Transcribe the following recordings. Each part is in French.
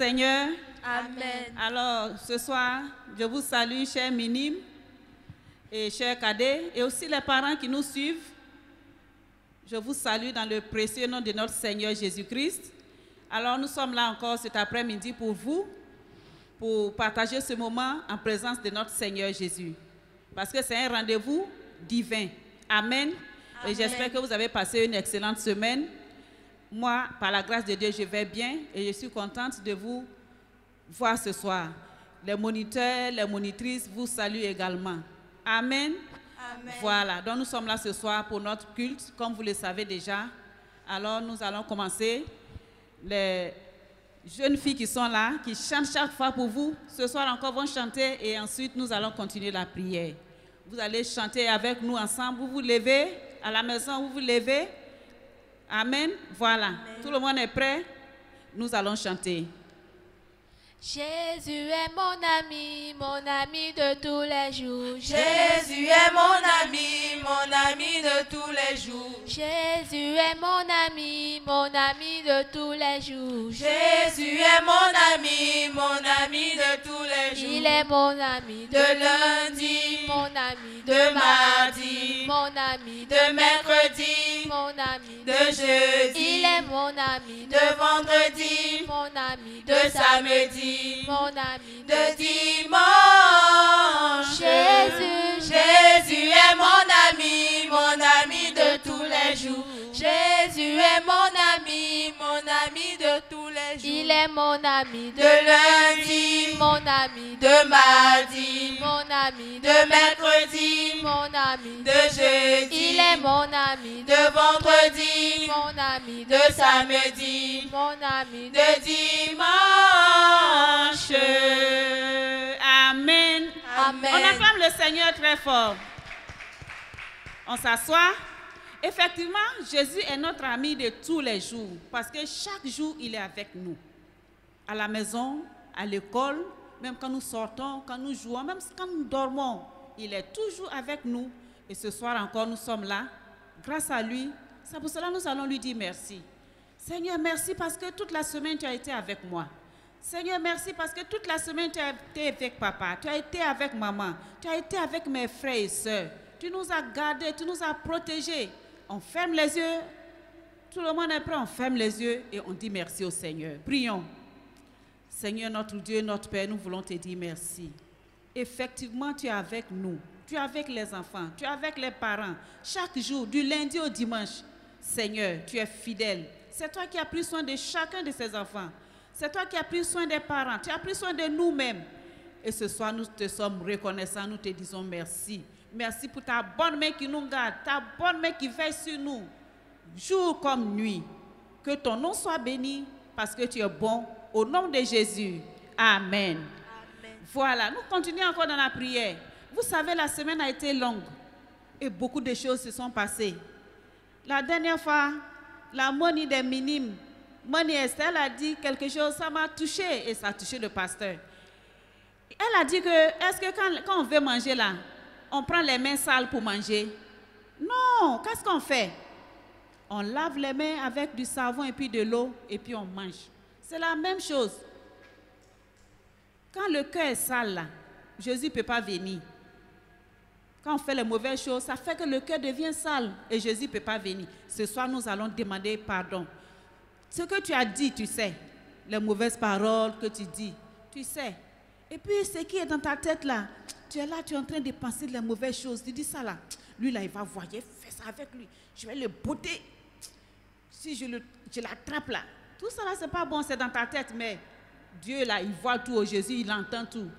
Seigneur. Amen. Alors, ce soir, je vous salue, chers minimes et chers cadets, et aussi les parents qui nous suivent. Je vous salue dans le précieux nom de notre Seigneur Jésus-Christ. Alors, nous sommes là encore cet après-midi pour vous, pour partager ce moment en présence de notre Seigneur Jésus. Parce que c'est un rendez-vous divin. Amen. Et j'espère que vous avez passé une excellente semaine. Moi, par la grâce de Dieu, je vais bien et je suis contente de vous voir ce soir. Les moniteurs, les monitrices vous saluent également. Amen. Amen. Voilà, donc nous sommes là ce soir pour notre culte, comme vous le savez déjà. Alors nous allons commencer. Les jeunes filles qui sont là, qui chantent chaque fois pour vous, ce soir encore vont chanter et ensuite nous allons continuer la prière. Vous allez chanter avec nous ensemble, vous vous levez, à la maison vous vous levez. Amen. Voilà. Amen. Tout le monde est prêt? Nous allons chanter. Jésus est mon ami de tous les jours. Jésus est mon ami de tous les jours. Jésus est mon ami de tous les jours. Jésus est mon ami de tous les jours. Il est mon ami de lundi, mon ami de mardi, mon ami de mercredi, mon ami de jeudi. Il est mon ami de vendredi, mon ami de samedi, mon ami de dimanche. Jésus est mon ami de tous les jours. Jésus est mon ami de tous les jours. Il est mon ami de lundi, mon ami de mardi, mon ami de mercredi, mon ami de jeudi. Il est mon ami de vendredi, mon ami de samedi, mon ami de dimanche. Amen. Amen. On acclame le Seigneur très fort. On s'assoit. Effectivement, Jésus est notre ami de tous les jours parce que chaque jour, il est avec nous. À la maison, à l'école, même quand nous sortons, quand nous jouons, même quand nous dormons, il est toujours avec nous. Et ce soir encore, nous sommes là. Grâce à lui, c'est pour cela que nous allons lui dire merci. Seigneur, merci parce que toute la semaine, tu as été avec moi. Seigneur, merci parce que toute la semaine, tu as été avec papa, tu as été avec maman, tu as été avec mes frères et sœurs. Tu nous as gardés, tu nous as protégés. On ferme les yeux. Tout le monde est prêt, on ferme les yeux et on dit merci au Seigneur. Prions. Seigneur, notre Dieu, notre Père, nous voulons te dire merci. Effectivement, tu es avec nous. Tu es avec les enfants, tu es avec les parents. Chaque jour, du lundi au dimanche, Seigneur, tu es fidèle. C'est toi qui as pris soin de chacun de ces enfants. C'est toi qui as pris soin des parents. Tu as pris soin de nous-mêmes. Et ce soir, nous te sommes reconnaissants. Nous te disons merci. Merci pour ta bonne main qui nous garde, ta bonne main qui veille sur nous, jour comme nuit. Que ton nom soit béni parce que tu es bon. Au nom de Jésus. Amen. Amen. Voilà, nous continuons encore dans la prière. Vous savez, la semaine a été longue et beaucoup de choses se sont passées. La dernière fois, la Moni des minimes, Moni Estelle a dit quelque chose, ça m'a touché et ça a touché le pasteur. Elle a dit que, est-ce que quand on veut manger là, on prend les mains sales pour manger? Non, qu'est-ce qu'on fait? On lave les mains avec du savon et puis de l'eau et puis on mange. C'est la même chose. Quand le cœur est sale là, Jésus ne peut pas venir. Quand on fait les mauvaises choses, ça fait que le cœur devient sale et Jésus ne peut pas venir. Ce soir, nous allons demander pardon. Ce que tu as dit, tu sais. Les mauvaises paroles que tu dis, tu sais. Et puis, ce qui est dans ta tête là, tu es là, tu es en train de penser les mauvaises choses. Tu dis ça là, lui là, il va voir, fais ça avec lui. Je vais le botter. Si je l'attrape là. Tout ça là, c'est pas bon, c'est dans ta tête, mais Dieu là, il voit tout au Jésus, il entend tout.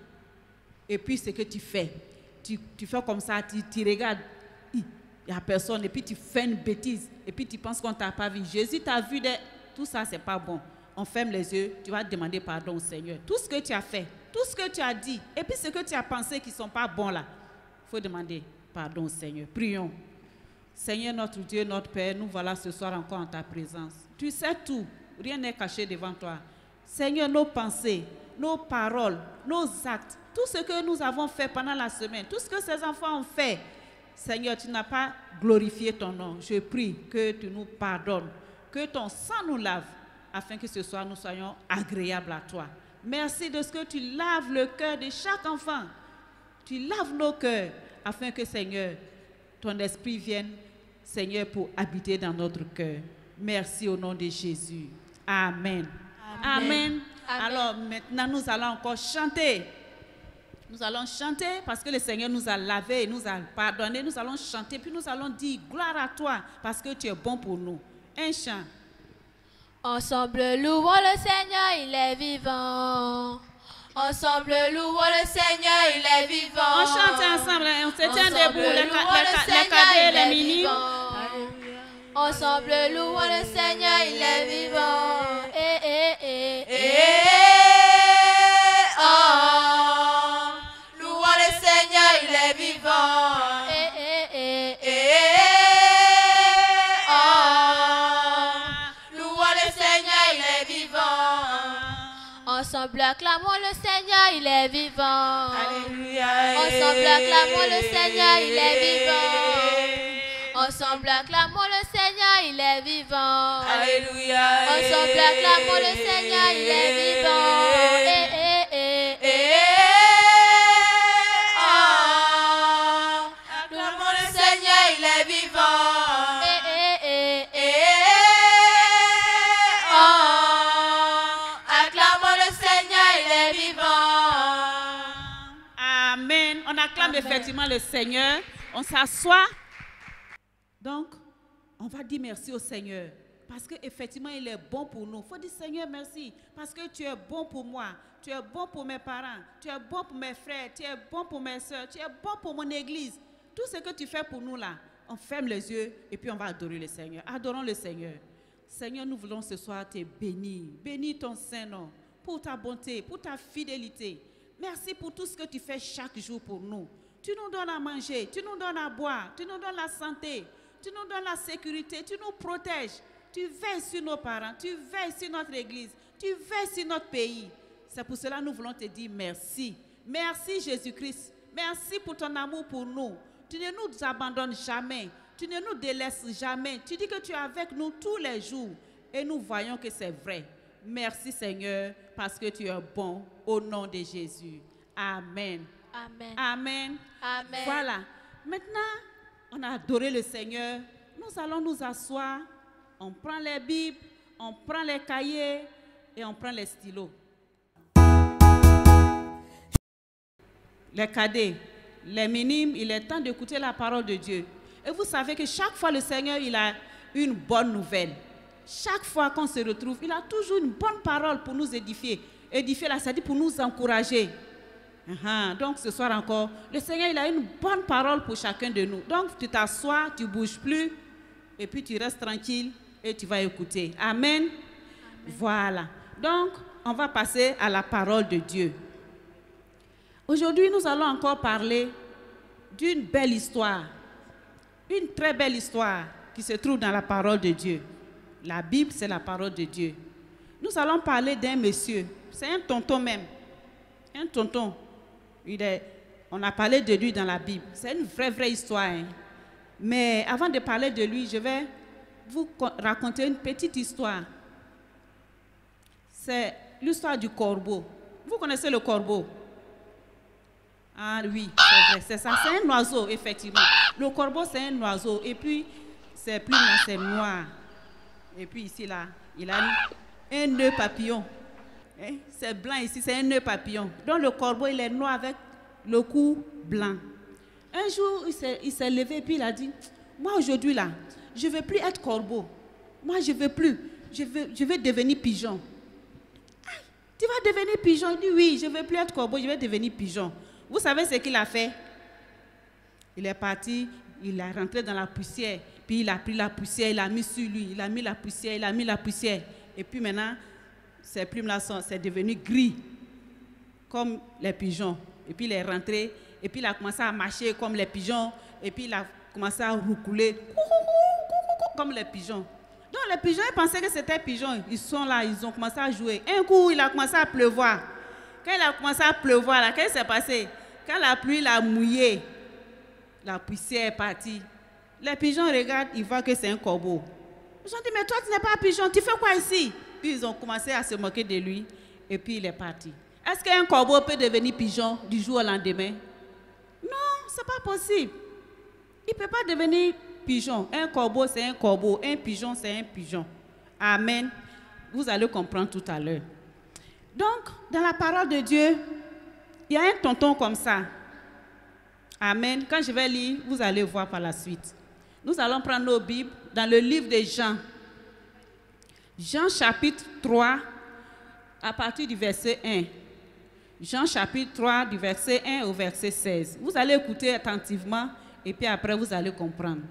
Et puis, ce que tu fais, tu fais comme ça, tu regardes, il n'y a personne, et puis tu fais une bêtise, et puis tu penses qu'on ne t'a pas vu. Jésus t'a vu, tout ça, c'est pas bon. On ferme les yeux, tu vas demander pardon au Seigneur. Tout ce que tu as fait, tout ce que tu as dit, et puis ce que tu as pensé qui ne sont pas bons là, il faut demander pardon au Seigneur. Prions. Seigneur, notre Dieu, notre Père, nous voilà ce soir encore en ta présence. Tu sais tout, rien n'est caché devant toi. Seigneur, nos pensées, nos paroles, nos actes, tout ce que nous avons fait pendant la semaine, tout ce que ces enfants ont fait, Seigneur, tu n'as pas glorifié ton nom. Je prie que tu nous pardonnes, que ton sang nous lave afin que ce soir nous soyons agréables à toi. Merci de ce que tu laves le cœur de chaque enfant. Tu laves nos cœurs afin que, Seigneur, ton esprit vienne, Seigneur, pour habiter dans notre cœur. Merci au nom de Jésus. Amen. Amen. Alors maintenant, nous allons encore chanter. Nous allons chanter parce que le Seigneur nous a lavés, nous a pardonné. Nous allons chanter, puis nous allons dire gloire à toi parce que tu es bon pour nous. Un chant. Ensemble, louons le Seigneur, il est vivant. Ensemble, louons le Seigneur, il est vivant. On chante ensemble, on se tient debout, les Seigneur, cadets, il les est minimes. vivant. Ensemble, louons le Seigneur, il est vivant. Louons le Seigneur, il est vivant. Louons le Seigneur, il est vivant. Ensemble, acclamons le Seigneur, il est vivant. Alléluia. Ensemble, acclamons le Seigneur, il est vivant. Ensemble, acclamons le Seigneur, il est vivant. Alléluia. Ensemble, acclamons le Seigneur, il est vivant. Acclamons le Seigneur, il est vivant. Acclamons le Seigneur, il est vivant. Amen. On acclame effectivement le Seigneur. On s'assoit. Donc, on va dire merci au Seigneur. Parce qu'effectivement, il est bon pour nous. Il faut dire Seigneur, merci. Parce que tu es bon pour moi. Tu es bon pour mes parents. Tu es bon pour mes frères. Tu es bon pour mes soeurs. Tu es bon pour mon église. Tout ce que tu fais pour nous là, on ferme les yeux et puis on va adorer le Seigneur. Adorons le Seigneur. Seigneur, nous voulons ce soir te bénir. Bénis ton Saint-Nom pour ta bonté, pour ta fidélité. Merci pour tout ce que tu fais chaque jour pour nous. Tu nous donnes à manger, tu nous donnes à boire, tu nous donnes la santé. Tu nous donnes la sécurité, tu nous protèges, tu veilles sur nos parents, tu veilles sur notre église, tu veilles sur notre pays. C'est pour cela que nous voulons te dire merci. Merci Jésus-Christ. Merci pour ton amour pour nous. Tu ne nous abandonnes jamais. Tu ne nous délaisses jamais. Tu dis que tu es avec nous tous les jours. Et nous voyons que c'est vrai. Merci Seigneur parce que tu es bon au nom de Jésus. Amen. Amen. Amen. Amen. Voilà. Maintenant, on a adoré le Seigneur. Nous allons nous asseoir. On prend les Bibles, on prend les cahiers et on prend les stylos. Les cadets, les minimes, il est temps d'écouter la parole de Dieu. Et vous savez que chaque fois le Seigneur, il a une bonne nouvelle. Chaque fois qu'on se retrouve, il a toujours une bonne parole pour nous édifier. Édifier là, c'est-à-dire pour nous encourager. Donc ce soir encore, le Seigneur il a une bonne parole pour chacun de nous. Donc tu t'assois, tu ne bouges plus et puis tu restes tranquille et tu vas écouter. Amen. Voilà. Donc on va passer à la parole de Dieu. Aujourd'hui nous allons encore parler d'une belle histoire. Une très belle histoire qui se trouve dans la parole de Dieu. La Bible c'est la parole de Dieu. Nous allons parler d'un monsieur. C'est un tonton même. Un tonton. On a parlé de lui dans la Bible. C'est une vraie histoire. Hein. Mais avant de parler de lui, je vais vous raconter une petite histoire. C'est l'histoire du corbeau. Vous connaissez le corbeau? Ah oui, c'est vrai, c'est ça. C'est un oiseau, effectivement. Le corbeau, c'est un oiseau. Et puis, ses plumes, c'est noir. Et puis ici, là, il a un nœud papillon. C'est blanc ici, c'est un nœud papillon. Donc le corbeau, il est noir avec le cou blanc. Un jour, il s'est levé et puis il a dit, moi aujourd'hui là, je ne veux plus être corbeau. Moi, je ne veux plus. Je veux devenir pigeon. Tu vas devenir pigeon? Il dit, oui, je ne veux plus être corbeau, je vais devenir pigeon. Vous savez ce qu'il a fait? Il est parti, il est rentré dans la poussière. Puis il a pris la poussière, il a mis sur lui. Il a mis la poussière, il a mis la poussière. Et puis maintenant, ces plumes-là c'est devenu gris, comme les pigeons. Et puis il est rentré, et puis il a commencé à marcher comme les pigeons, et puis il a commencé à roucouler, comme les pigeons. Donc les pigeons, ils pensaient que c'était pigeons. Ils sont là, ils ont commencé à jouer. Un coup, il a commencé à pleuvoir. Quand il a commencé à pleuvoir, là, qu'est-ce qui s'est passé? Quand la pluie l'a mouillé, la poussière est partie. Les pigeons regardent, ils voient que c'est un corbeau. Ils ont dit, mais toi, tu n'es pas un pigeon, tu fais quoi ici? Puis ils ont commencé à se moquer de lui. Et puis il est parti. Est-ce qu'un corbeau peut devenir pigeon du jour au lendemain? Non, ce n'est pas possible. Il ne peut pas devenir pigeon. Un corbeau, c'est un corbeau. Un pigeon, c'est un pigeon. Amen. Vous allez comprendre tout à l'heure. Donc, dans la parole de Dieu, il y a un tonton comme ça. Amen. Quand je vais lire, vous allez voir par la suite. Nous allons prendre nos Bibles dans le livre de Jean. Jean chapitre 3, à partir du verset 1. Jean chapitre 3, du verset 1 au verset 16. Vous allez écouter attentivement et puis après vous allez comprendre.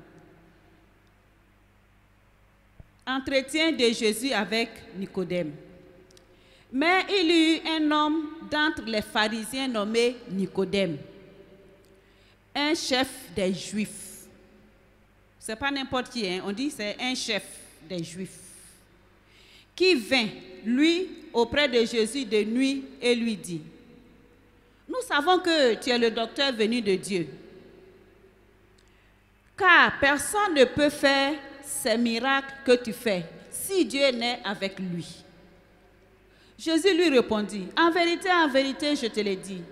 Entretien de Jésus avec Nicodème. Mais il y eut un homme d'entre les pharisiens nommé Nicodème, un chef des Juifs. Ce n'est pas n'importe qui, hein? On dit c'est un chef des Juifs, qui vint, lui, auprès de Jésus de nuit et lui dit: nous savons que tu es le docteur venu de Dieu, car personne ne peut faire ces miracles que tu fais si Dieu n'est avec lui. Jésus lui répondit: en vérité, je te le dis,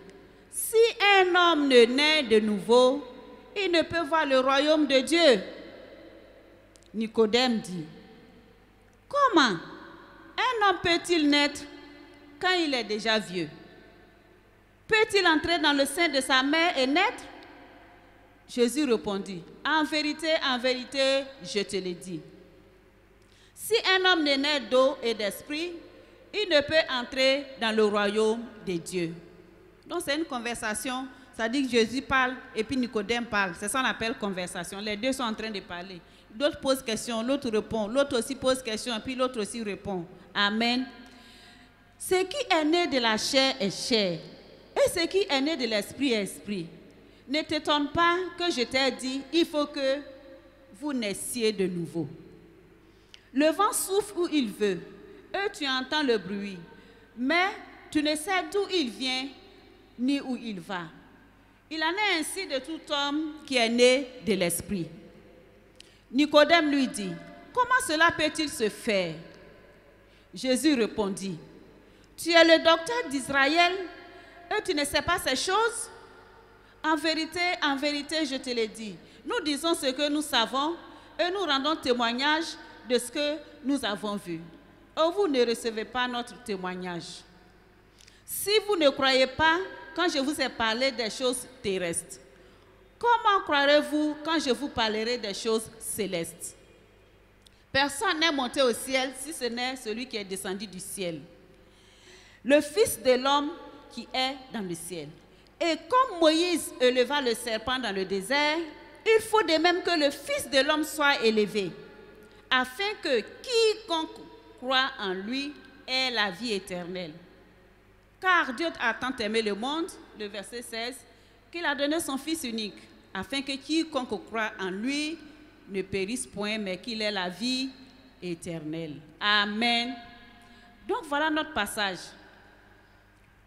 si un homme ne naît de nouveau, il ne peut voir le royaume de Dieu. Nicodème dit: comment un homme peut-il naître quand il est déjà vieux? Peut-il entrer dans le sein de sa mère et naître? Jésus répondit: en vérité, je te le dis. Si un homme ne naît d'eau et d'esprit, il ne peut entrer dans le royaume de Dieu. Donc c'est une conversation, ça dit que Jésus parle et puis Nicodème parle. C'est ça qu'on appelle conversation. Les deux sont en train de parler. L'autre pose question, l'autre répond. L'autre aussi pose question et puis l'autre aussi répond. Amen. Ce qui est né de la chair est chair. Et ce qui est né de l'esprit est esprit. Ne t'étonne pas que je t'ai dit, il faut que vous naissiez de nouveau. Le vent souffle où il veut, et tu entends le bruit, mais tu ne sais d'où il vient ni où il va. Il en est ainsi de tout homme qui est né de l'esprit. Nicodème lui dit: comment cela peut-il se faire? Jésus répondit: tu es le docteur d'Israël et tu ne sais pas ces choses? En vérité, je te le dis. Nous disons ce que nous savons et nous rendons témoignage de ce que nous avons vu. Et vous ne recevez pas notre témoignage. Si vous ne croyez pas quand je vous ai parlé des choses terrestres, comment croirez-vous quand je vous parlerai des choses célestes? Personne n'est monté au ciel si ce n'est celui qui est descendu du ciel, le Fils de l'homme qui est dans le ciel. Et comme Moïse éleva le serpent dans le désert, il faut de même que le Fils de l'homme soit élevé, afin que quiconque croit en lui ait la vie éternelle. Car Dieu a tant aimé le monde, le verset 16, qu'il a donné son Fils unique, afin que quiconque croit en lui ne périsse point, mais qu'il ait la vie éternelle. Amen. Donc voilà notre passage.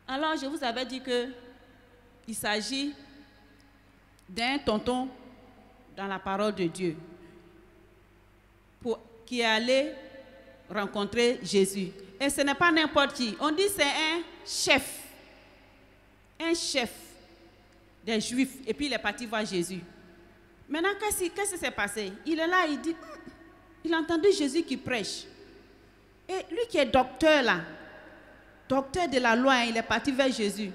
Alors je vous avais dit que il s'agit d'un tonton dans la parole de Dieu qui est allé rencontrer Jésus. Et ce n'est pas n'importe qui. On dit c'est un chef des Juifs. Et puis il est parti voir Jésus. Maintenant, qu'est-ce qui s'est passé? Il est là, il dit, il a entendu Jésus qui prêche. Et lui qui est docteur là, docteur de la loi, il est parti vers Jésus.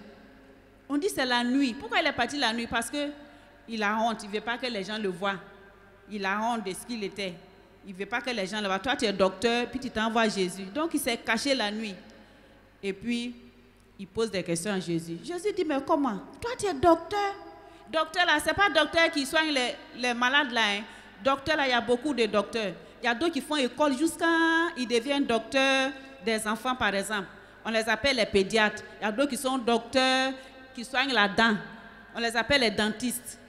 On dit c'est la nuit. Pourquoi il est parti la nuit? Parce qu'il a honte. Il ne veut pas que les gens le voient. Il a honte de ce qu'il était. Il ne veut pas que les gens le voient. Toi, tu es docteur, puis tu t'envoies Jésus. Donc, il s'est caché la nuit. Et puis, il pose des questions à Jésus. Jésus dit, mais comment? Toi, tu es docteur. Docteur, là, ce n'est pas docteur qui soigne les malades, là. Hein. Docteur, là, il y a beaucoup de docteurs. Il y a d'autres qui font école jusqu'à ils deviennent docteurs des enfants, par exemple. On les appelle les pédiatres. Il y a d'autres qui sont docteurs, qui soignent la dent. On les appelle les dentistes.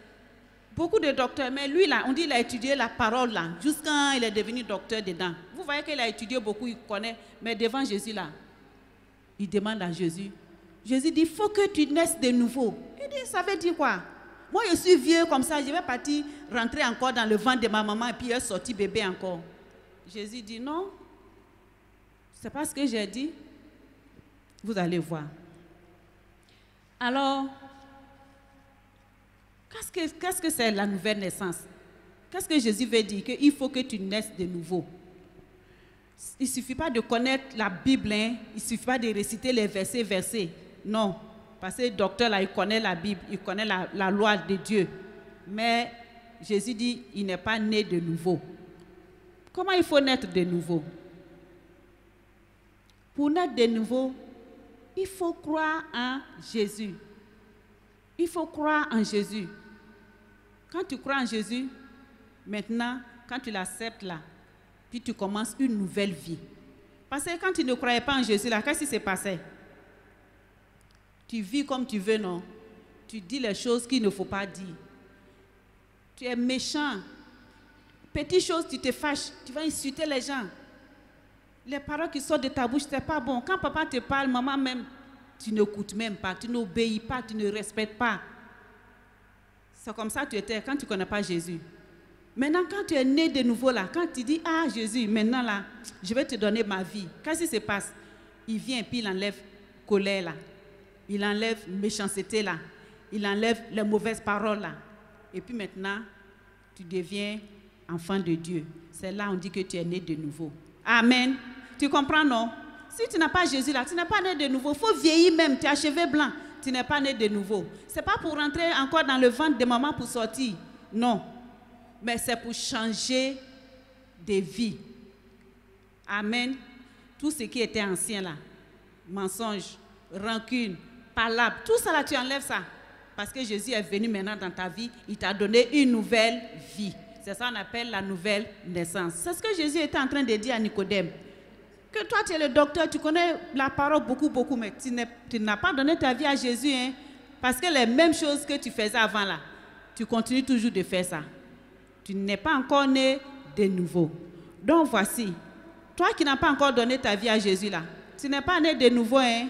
Beaucoup de docteurs, mais lui là, on dit qu'il a étudié la parole là, jusqu'à il est devenu docteur des dents. Vous voyez qu'il a étudié beaucoup, il connaît, mais devant Jésus là, il demande à Jésus. Jésus dit, il faut que tu naisses de nouveau. Il dit, ça veut dire quoi? Moi je suis vieux comme ça, je vais partir rentrer encore dans le ventre de ma maman et puis sortir bébé encore. Jésus dit, non, C'est pas ce que j'ai dit. Vous allez voir. Alors, qu'est-ce que c'est la nouvelle naissance? Qu'est-ce que Jésus veut dire? Qu'il faut que tu naisses de nouveau. Il ne suffit pas de connaître la Bible, hein? Il ne suffit pas de réciter les versets. Non, parce que le docteur, là, il connaît la Bible, il connaît la loi de Dieu. Mais Jésus dit, il n'est pas né de nouveau. Comment il faut naître de nouveau? Pour naître de nouveau, il faut croire en Jésus. Il faut croire en Jésus. Quand tu crois en Jésus, maintenant, quand tu l'acceptes là, puis tu commences une nouvelle vie. Parce que quand tu ne croyais pas en Jésus là, qu'est-ce qui s'est passé? Tu vis comme tu veux, non? Tu dis les choses qu'il ne faut pas dire. Tu es méchant. Petite chose, tu te fâches, tu vas insulter les gens. Les paroles qui sortent de ta bouche, c'est pas bon. Quand papa te parle, maman même, tu n'écoutes même pas, tu n'obéis pas, tu ne respectes pas. C'est comme ça que tu étais quand tu ne connais pas Jésus. Maintenant, quand tu es né de nouveau là, quand tu dis, ah Jésus, maintenant là, je vais te donner ma vie. Qu'est-ce qui se passe? Il vient et puis il enlève colère là. Il enlève méchanceté là. Il enlève les mauvaises paroles là. Et puis maintenant, tu deviens enfant de Dieu. C'est là on dit que tu es né de nouveau. Amen. Tu comprends, non? Si tu n'as pas Jésus là, tu n'es pas né de nouveau. Il faut vieillir même, tu as cheveux blancs. Tu n'es pas né de nouveau. Ce n'est pas pour rentrer encore dans le ventre de maman pour sortir. Non. Mais c'est pour changer de vie. Amen. Tout ce qui était ancien là, mensonge, rancune, palabre, tout ça là, tu enlèves ça. Parce que Jésus est venu maintenant dans ta vie, il t'a donné une nouvelle vie. C'est ça qu'on appelle la nouvelle naissance. C'est ce que Jésus était en train de dire à Nicodème. Que toi, tu es le docteur, tu connais la parole beaucoup, mais tu n'as pas donné ta vie à Jésus. Hein, parce que les mêmes choses que tu faisais avant là, tu continues toujours de faire ça. Tu n'es pas encore né de nouveau. Donc voici, toi qui n'as pas encore donné ta vie à Jésus là, tu n'es pas né de nouveau. Hein.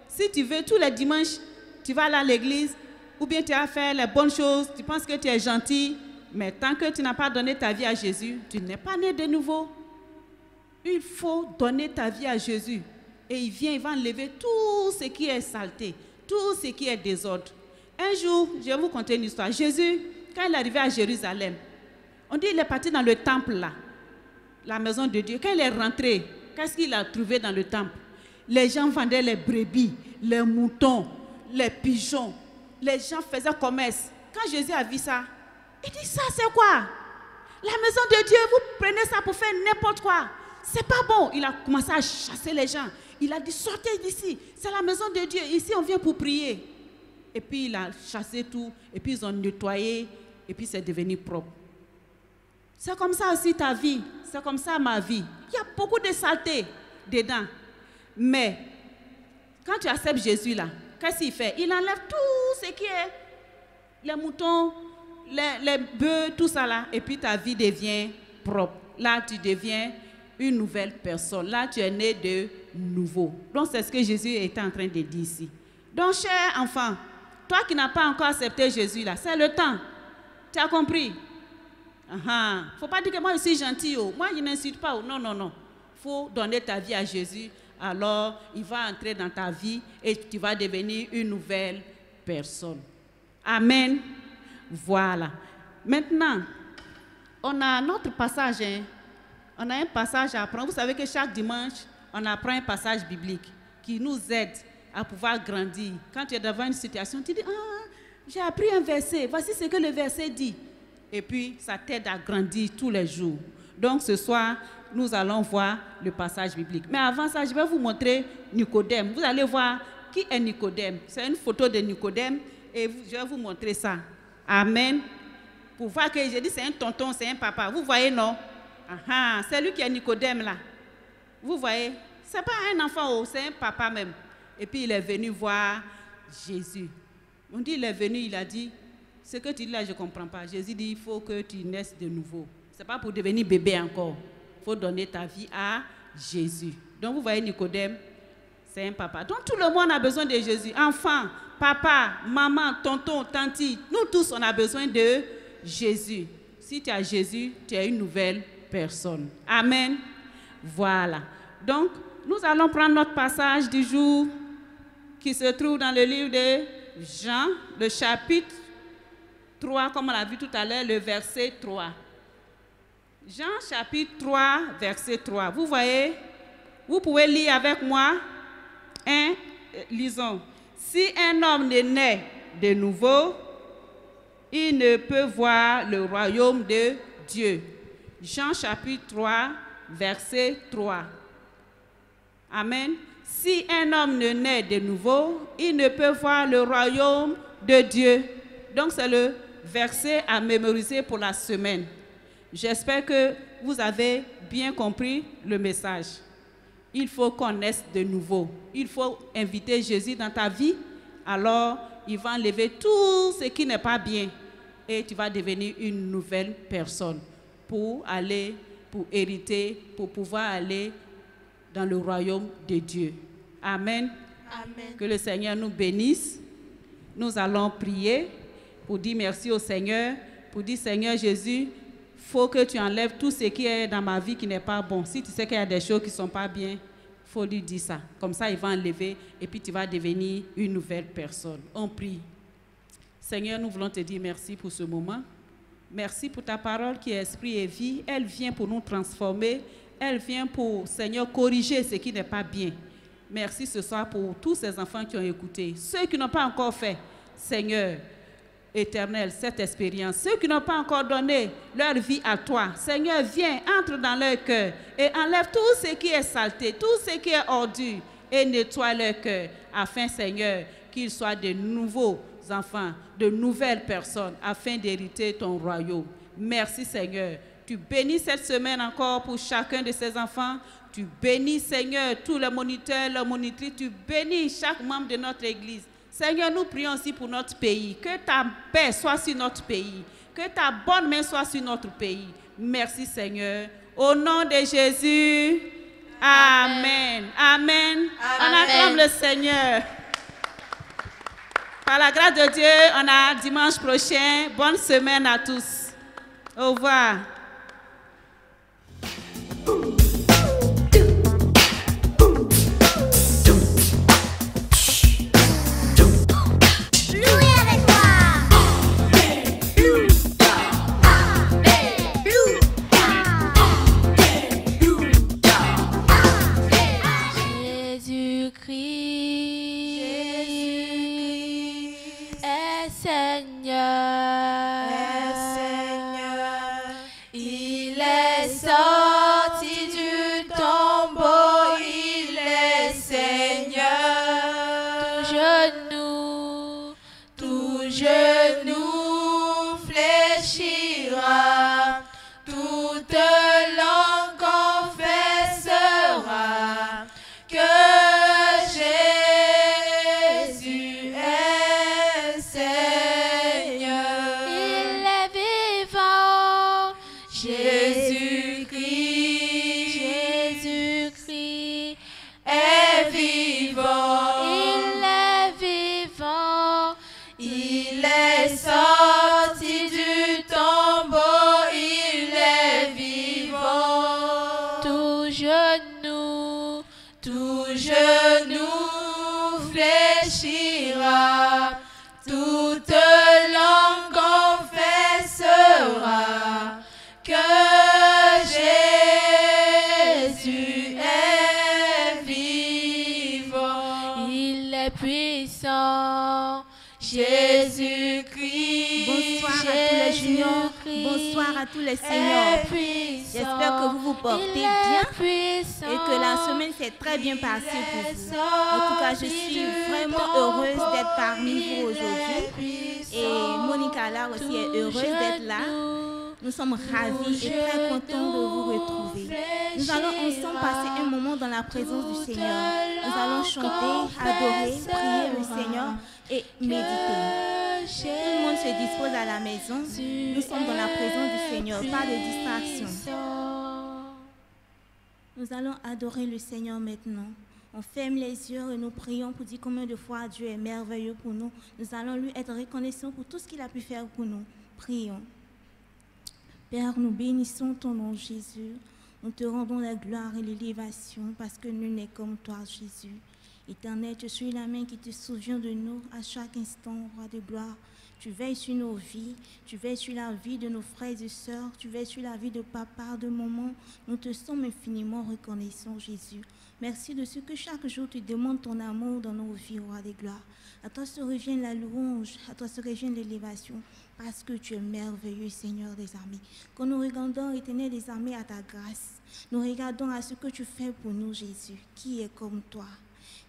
Si tu veux, tous les dimanches, tu vas aller à l'église, ou bien tu vas faire les bonnes choses, tu penses que tu es gentil, mais tant que tu n'as pas donné ta vie à Jésus, tu n'es pas né de nouveau. Il faut donner ta vie à Jésus. Et il vient, il va enlever tout ce qui est saleté, tout ce qui est désordre. Un jour, je vais vous conter une histoire. Jésus, quand il est arrivé à Jérusalem, on dit qu'il est parti dans le temple là, la maison de Dieu. Quand il est rentré, qu'est-ce qu'il a trouvé dans le temple? Les gens vendaient les brebis, les moutons, les pigeons. Les gens faisaient commerce. Quand Jésus a vu ça, il dit, ça c'est quoi? La maison de Dieu, vous prenez ça pour faire n'importe quoi. C'est pas bon. Il a commencé à chasser les gens. Il a dit, sortez d'ici. C'est la maison de Dieu. Ici, on vient pour prier. Et puis, il a chassé tout. Et puis, ils ont nettoyé. Et puis, c'est devenu propre. C'est comme ça aussi ta vie. C'est comme ça ma vie. Il y a beaucoup de saleté dedans. Mais, quand tu acceptes Jésus là, qu'est-ce qu'il fait? Il enlève tout ce qui est les moutons, les bœufs, tout ça là. Et puis, ta vie devient propre. Là, tu deviens une nouvelle personne. Là, tu es né de nouveau. Donc, c'est ce que Jésus est en train de dire ici. Donc, cher enfant, toi qui n'as pas encore accepté Jésus, là, c'est le temps. Tu as compris? Il ne faut pas dire que moi, je suis gentil. Oh. Moi, je n'insulte pas. Oh. Non, non, non. Il faut donner ta vie à Jésus. Alors, il va entrer dans ta vie et tu vas devenir une nouvelle personne. Amen. Voilà. Maintenant, on a notre passage. Hein. On a un passage à apprendre. Vous savez que chaque dimanche, on apprend un passage biblique qui nous aide à pouvoir grandir. Quand tu es devant une situation, tu dis, ah, j'ai appris un verset. Voici ce que le verset dit. Et puis, ça t'aide à grandir tous les jours. Donc, ce soir, nous allons voir le passage biblique. Mais avant ça, je vais vous montrer Nicodème. Vous allez voir qui est Nicodème. C'est une photo de Nicodème et je vais vous montrer ça. Amen. Pour voir que j'ai dit c'est un tonton, c'est un papa. Vous voyez, non? C'est lui qui est Nicodème là. Vous voyez? Ce n'est pas un enfant, c'est un papa même. Et puis il est venu voir Jésus. On dit il est venu, il a dit, ce que tu dis là, je ne comprends pas. Jésus dit, il faut que tu naisses de nouveau. Ce n'est pas pour devenir bébé encore. Il faut donner ta vie à Jésus. Donc vous voyez Nicodème, c'est un papa. Donc tout le monde a besoin de Jésus. Enfant, papa, maman, tonton, tante, nous tous on a besoin de Jésus. Si tu as Jésus, tu es une nouvelle personne. Amen. Voilà. Donc, nous allons prendre notre passage du jour qui se trouve dans le livre de Jean, le chapitre 3, comme on l'a vu tout à l'heure, le verset 3. Jean chapitre 3, verset 3. Vous voyez, vous pouvez lire avec moi. Lisons. Si un homme ne naît de nouveau, il ne peut voir le royaume de Dieu. Jean chapitre 3, verset 3. Amen. Si un homme ne naît de nouveau, il ne peut voir le royaume de Dieu. Donc c'est le verset à mémoriser pour la semaine. J'espère que vous avez bien compris le message. Il faut qu'on naisse de nouveau. Il faut inviter Jésus dans ta vie. Alors, il va enlever tout ce qui n'est pas bien. Et tu vas devenir une nouvelle personne pour aller, pour hériter, pour pouvoir aller dans le royaume de Dieu. Amen. Amen. Que le Seigneur nous bénisse. Nous allons prier pour dire merci au Seigneur, pour dire Seigneur Jésus, il faut que tu enlèves tout ce qui est dans ma vie qui n'est pas bon. Si tu sais qu'il y a des choses qui ne sont pas bien, il faut lui dire ça. Comme ça, il va enlever et puis tu vas devenir une nouvelle personne. On prie. Seigneur, nous voulons te dire merci pour ce moment. Merci pour ta parole qui est esprit et vie. Elle vient pour nous transformer. Elle vient pour, Seigneur, corriger ce qui n'est pas bien. Merci ce soir pour tous ces enfants qui ont écouté. Ceux qui n'ont pas encore fait, Seigneur, Éternel, cette expérience. Ceux qui n'ont pas encore donné leur vie à toi, Seigneur, viens, entre dans leur cœur et enlève tout ce qui est saleté, tout ce qui est ordure et nettoie leur cœur afin, Seigneur, qu'ils soient de nouveaux enfants, de nouvelles personnes afin d'hériter ton royaume. Merci, Seigneur. Tu bénis cette semaine encore pour chacun de ces enfants. Tu bénis, Seigneur, tous les moniteurs, les monitrices. Tu bénis chaque membre de notre Église. Seigneur, nous prions aussi pour notre pays. Que ta paix soit sur notre pays. Que ta bonne main soit sur notre pays. Merci, Seigneur. Au nom de Jésus. Amen. Amen. On acclame le Seigneur. Par la grâce de Dieu, on a dimanche prochain. Bonne semaine à tous. Au revoir. Bonsoir à tous les seigneurs. J'espère que vous vous portez bien et que la semaine s'est très bien passée pour vous. En tout cas, je suis vraiment heureuse d'être parmi vous aujourd'hui. Et Monica là aussi est heureuse d'être là. Nous sommes ravis et très contents de vous retrouver. Nous allons ensemble passer un moment dans la présence du Seigneur. Nous allons chanter, adorer, prier le Seigneur et méditer. Tout le monde se dispose à la maison. Nous sommes dans la présence du Seigneur, pas de distraction. Nous allons adorer le Seigneur maintenant. On ferme les yeux et nous prions pour dire combien de fois Dieu est merveilleux pour nous. Nous allons lui être reconnaissants pour tout ce qu'il a pu faire pour nous. Prions. Père, nous bénissons ton nom, Jésus. Nous te rendons la gloire et l'élévation parce que nul n'est comme toi, Jésus. Éternel, je suis la main qui te souvient de nous à chaque instant, roi de gloire. Tu veilles sur nos vies, tu veilles sur la vie de nos frères et sœurs, tu veilles sur la vie de papa, de maman. Nous te sommes infiniment reconnaissants, Jésus. Merci de ce que chaque jour tu demandes ton amour dans nos vies, roi de gloire. À toi se revient la louange, à toi se revient l'élévation, parce que tu es merveilleux, Seigneur des armées. Quand nous regardons, Éternel des armées, à ta grâce, nous regardons à ce que tu fais pour nous, Jésus. Qui est comme toi?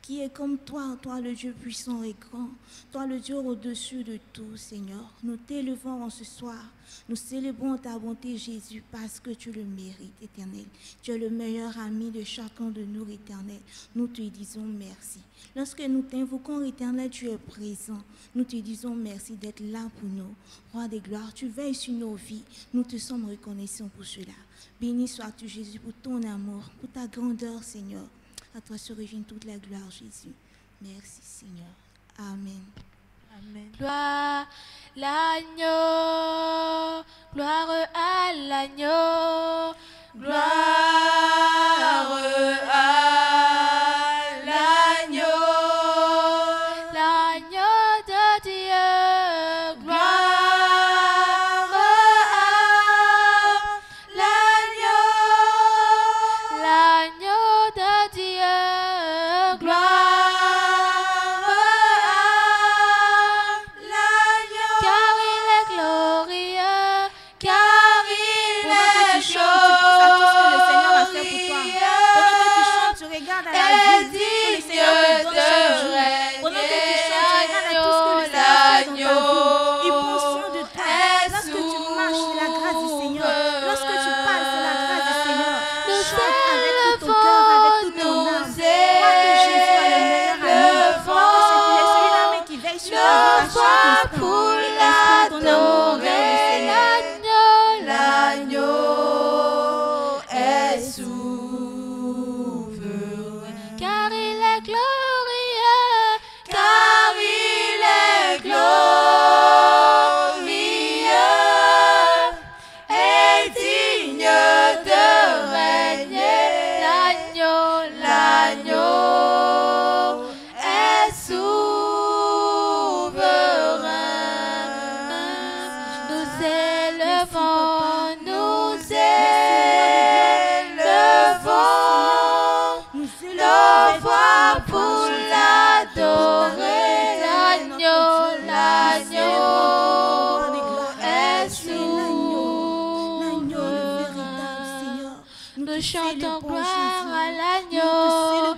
Qui est comme toi, toi le Dieu puissant et grand, toi le Dieu au-dessus de tout, Seigneur. Nous t'élevons en ce soir, nous célébrons ta bonté, Jésus, parce que tu le mérites, Éternel. Tu es le meilleur ami de chacun de nous, Éternel. Nous te disons merci. Lorsque nous t'invoquons, Éternel, tu es présent. Nous te disons merci d'être là pour nous. Roi des gloires, tu veilles sur nos vies. Nous te sommes reconnaissants pour cela. Béni sois-tu, Jésus, pour ton amour, pour ta grandeur, Seigneur. À toi se revient toute la gloire, Jésus. Merci, Seigneur. Amen. Amen. Gloire l'agneau, gloire à l'agneau, Gloire à l'agneau, l'agneau de Dieu, gloire à l'agneau, l'agneau de Dieu, gloire à l'agneau, car il est glorieux, car il Pendant que est tu chantes, tu penses à tout ce que le Seigneur a fait pour toi. Pendant que tu chantes, tu regardes à la vie que le Seigneur te donne chaque jour. Pendant que tu chantes, tu regardes à tout ce que le Seigneur fait dans ta vie. Il prend soin de toi. Lorsque tu marches, c'est la grâce du Seigneur. Lorsque tu parles, c'est la grâce du Seigneur. Chante avec tout ton cœur, avec toute ton âme. Crois que Jésus est le meilleur ami. Crois que c'est celui-là même qui veille sur ta vie à chaque instant. pour Et exprime ton amour envers le Seigneur. l'agneau est souverain, car il est glorieux, car il est glorieux et digne de régner. L'agneau est souverain. nous élevons, nous élevons Nous nos voix pour l'adorer. L'agneau est souverain. nous chantons gloire à l'agneau,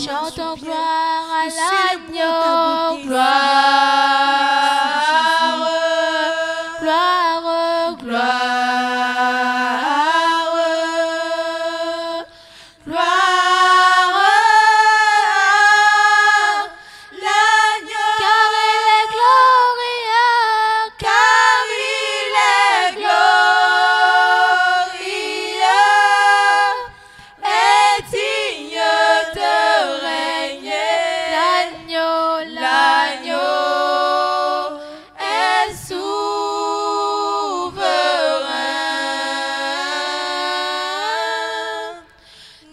chantons gloire à l'agneau, gloire, car il est glorieux, Car il est glorieux et digne de régner. L'agneau est souverain.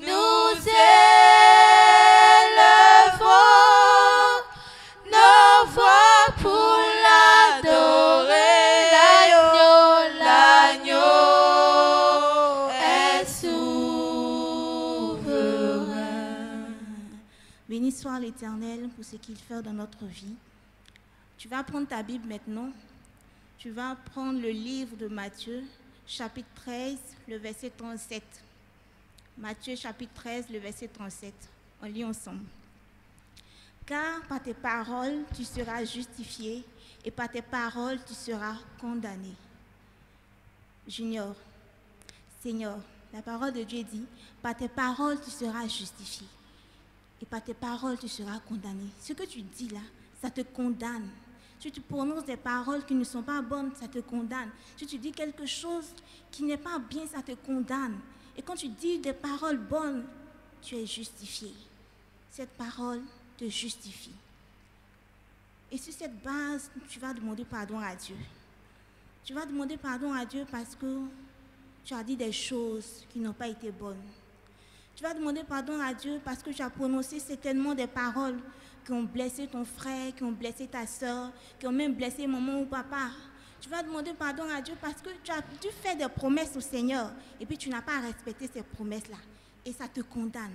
Nous élevons nos voix pour l'adorer. L'agneau est souverain. Béni soit l'Éternel pour ce qu'il fait dans notre vie. Tu vas prendre ta Bible maintenant. Tu vas prendre le livre de Matthieu, chapitre 13, le verset 37. Matthieu, chapitre 13, le verset 37. On lit ensemble. Car par tes paroles, tu seras justifié, et par tes paroles, tu seras condamné. Junior, Seigneur, la parole de Dieu dit, par tes paroles, tu seras justifié. Et par tes paroles, tu seras condamné. Ce que tu dis là, ça te condamne. Si tu prononces des paroles qui ne sont pas bonnes, ça te condamne. Si tu dis quelque chose qui n'est pas bien, ça te condamne. Et quand tu dis des paroles bonnes, tu es justifié. Cette parole te justifie. Et sur cette base, tu vas demander pardon à Dieu. Tu vas demander pardon à Dieu parce que tu as dit des choses qui n'ont pas été bonnes. Tu vas demander pardon à Dieu parce que tu as prononcé certainement des paroles qui ont blessé ton frère, qui ont blessé ta soeur, qui ont même blessé maman ou papa. Tu vas demander pardon à Dieu parce que tu as dû faire des promesses au Seigneur et puis tu n'as pas respecté ces promesses-là. Et ça te condamne.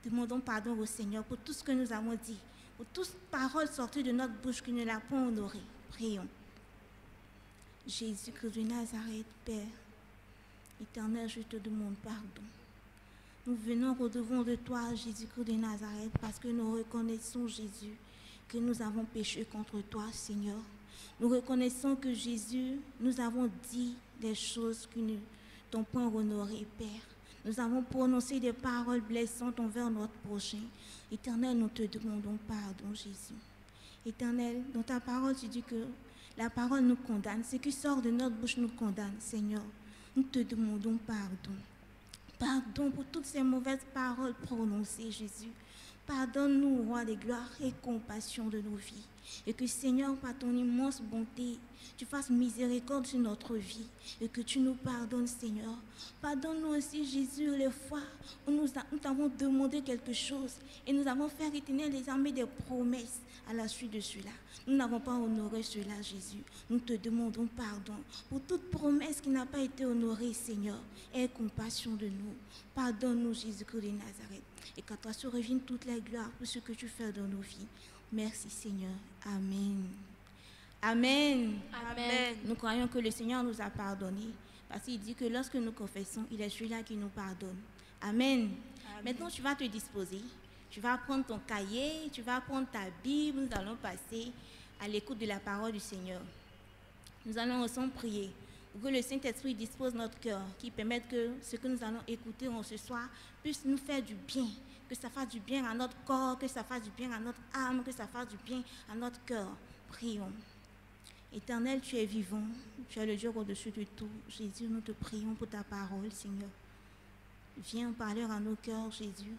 Demandons pardon au Seigneur pour tout ce que nous avons dit, pour toutes les paroles sorties de notre bouche qui ne l'ont pas honoré. Prions. Jésus-Christ de Nazareth, Père, Éternel, je te demande pardon. Nous venons au-devant de toi, Jésus-Christ de Nazareth, parce que nous reconnaissons, Jésus, que nous avons péché contre toi, Seigneur. Nous reconnaissons que, Jésus, nous avons dit des choses qui ne t'ont pas honoré, Père. Nous avons prononcé des paroles blessantes envers notre prochain. Éternel, nous te demandons pardon, Jésus. Éternel, dans ta parole, tu dis que la parole nous condamne. Ce qui sort de notre bouche nous condamne, Seigneur. Nous te demandons pardon. Pardon pour toutes ces mauvaises paroles prononcées, Jésus. Pardonne-nous, Roi des gloires, et compassion de nos vies. Et que, Seigneur, par ton immense bonté, tu fasses miséricorde sur notre vie. Et que tu nous pardonnes, Seigneur. Pardonne-nous aussi, Jésus, les fois où nous t'avons demandé quelque chose. Et nous avons fait retenir les armées des promesses à la suite de cela. Nous n'avons pas honoré cela, Jésus. Nous te demandons pardon pour toute promesse qui n'a pas été honorée, Seigneur. Aie compassion de nous. Pardonne-nous, Jésus-Christ de Nazareth. Et qu'à toi se revienne toute la gloire pour ce que tu fais dans nos vies. Merci, Seigneur. Amen. Amen. Amen. Nous croyons que le Seigneur nous a pardonné. Parce qu'il dit que lorsque nous confessons, il est celui-là qui nous pardonne. Amen. Maintenant, tu vas te disposer. Tu vas prendre ton cahier, tu vas prendre ta Bible. Nous allons passer à l'écoute de la parole du Seigneur. Nous allons ensemble prier pour que le Saint-Esprit dispose notre cœur, qui permette que ce que nous allons écouter en ce soir puisse nous faire du bien, que ça fasse du bien à notre corps, que ça fasse du bien à notre âme, que ça fasse du bien à notre cœur. Prions. Éternel, tu es vivant, tu es le Dieu au-dessus de tout. Jésus, nous te prions pour ta parole, Seigneur. Viens parler à nos cœurs, Jésus,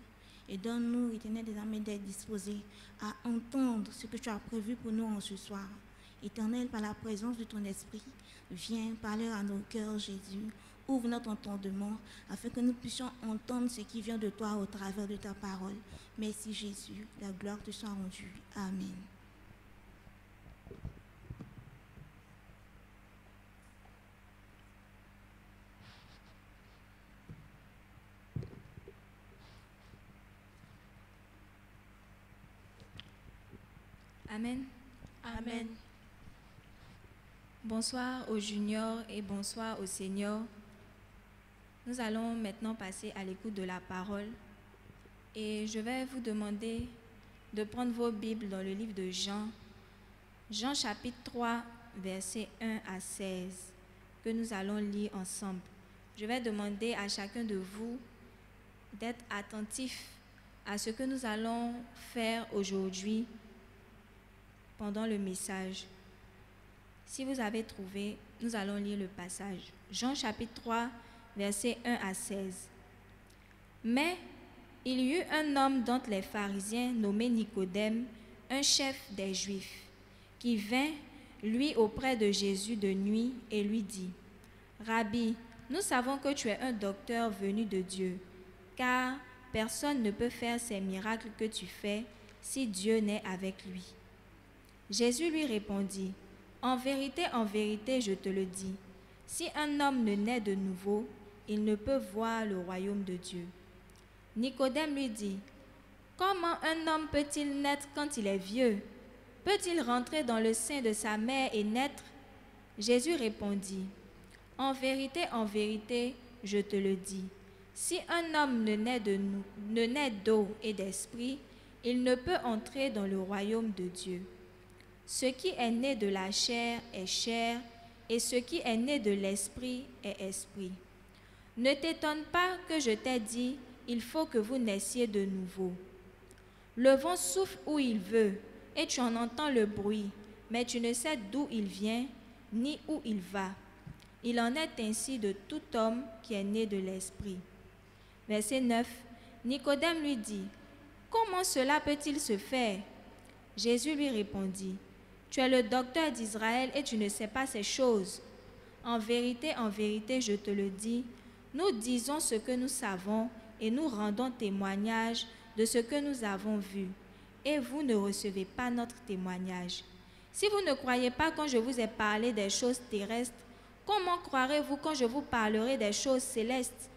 et donne-nous, Éternel, des âmes d'être disposés à entendre ce que tu as prévu pour nous en ce soir. Éternel, par la présence de ton Esprit, viens parler à nos cœurs, Jésus. Ouvre notre entendement afin que nous puissions entendre ce qui vient de toi au travers de ta parole. Merci, Jésus. La gloire te soit rendue. Amen. Amen. Amen. Bonsoir aux juniors et bonsoir aux seniors. Nous allons maintenant passer à l'écoute de la parole et je vais vous demander de prendre vos Bibles dans le livre de Jean, Jean chapitre 3, versets 1 à 16, que nous allons lire ensemble. Je vais demander à chacun de vous d'être attentif à ce que nous allons faire aujourd'hui pendant le message. Si vous avez trouvé, nous allons lire le passage. Jean chapitre 3, versets 1 à 16. Mais il y eut un homme d'entre les pharisiens nommé Nicodème, un chef des Juifs, qui vint, lui, auprès de Jésus de nuit et lui dit, « Rabbi, nous savons que tu es un docteur venu de Dieu, car personne ne peut faire ces miracles que tu fais si Dieu n'est avec lui. » Jésus lui répondit, « en vérité, je te le dis, si un homme ne naît de nouveau, il ne peut voir le royaume de Dieu. » Nicodème lui dit, « Comment un homme peut-il naître quand il est vieux? Peut-il rentrer dans le sein de sa mère et naître? » Jésus répondit, « en vérité, je te le dis, si un homme ne naît d'eau et d'esprit, il ne peut entrer dans le royaume de Dieu. Ce qui est né de la chair est chair, et ce qui est né de l'esprit est esprit. Ne t'étonne pas que je t'ai dit, il faut que vous naissiez de nouveau. Le vent souffle où il veut, et tu en entends le bruit, mais tu ne sais d'où il vient, ni où il va. Il en est ainsi de tout homme qui est né de l'Esprit. » Verset 9. Nicodème lui dit, « Comment cela peut-il se faire ?» Jésus lui répondit, « Tu es le docteur d'Israël et tu ne sais pas ces choses. En vérité, je te le dis, nous disons ce que nous savons et nous rendons témoignage de ce que nous avons vu. Et vous ne recevez pas notre témoignage. Si vous ne croyez pas quand je vous ai parlé des choses terrestres, comment croirez-vous quand je vous parlerai des choses célestes?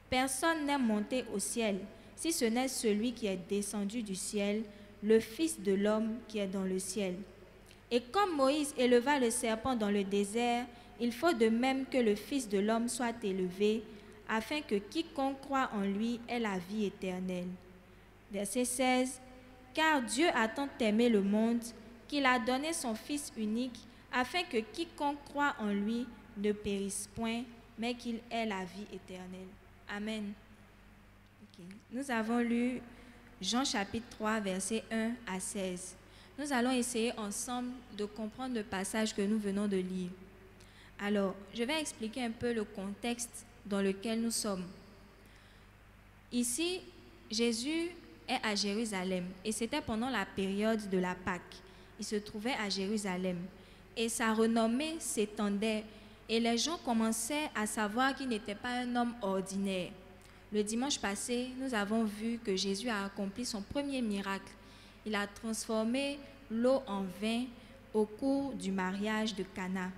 Personne n'est monté au ciel, si ce n'est celui qui est descendu du ciel, le Fils de l'homme qui est dans le ciel. Et comme Moïse éleva le serpent dans le désert, il faut de même que le Fils de l'homme soit élevé, afin que quiconque croit en lui ait la vie éternelle. » Verset 16. « Car Dieu a tant aimé le monde qu'il a donné son Fils unique, afin que quiconque croit en lui ne périsse point, mais qu'il ait la vie éternelle. » Amen. Okay. Nous avons lu Jean chapitre 3, versets 1 à 16. Nous allons essayer ensemble de comprendre le passage que nous venons de lire. Alors, je vais expliquer un peu le contexte dans lequel nous sommes. Ici, Jésus est à Jérusalem et c'était pendant la période de la Pâque. Il se trouvait à Jérusalem et sa renommée s'étendait et les gens commençaient à savoir qu'il n'était pas un homme ordinaire. Le dimanche passé, nous avons vu que Jésus a accompli son premier miracle. Il a transformé l'eau en vin au cours du mariage de Cana.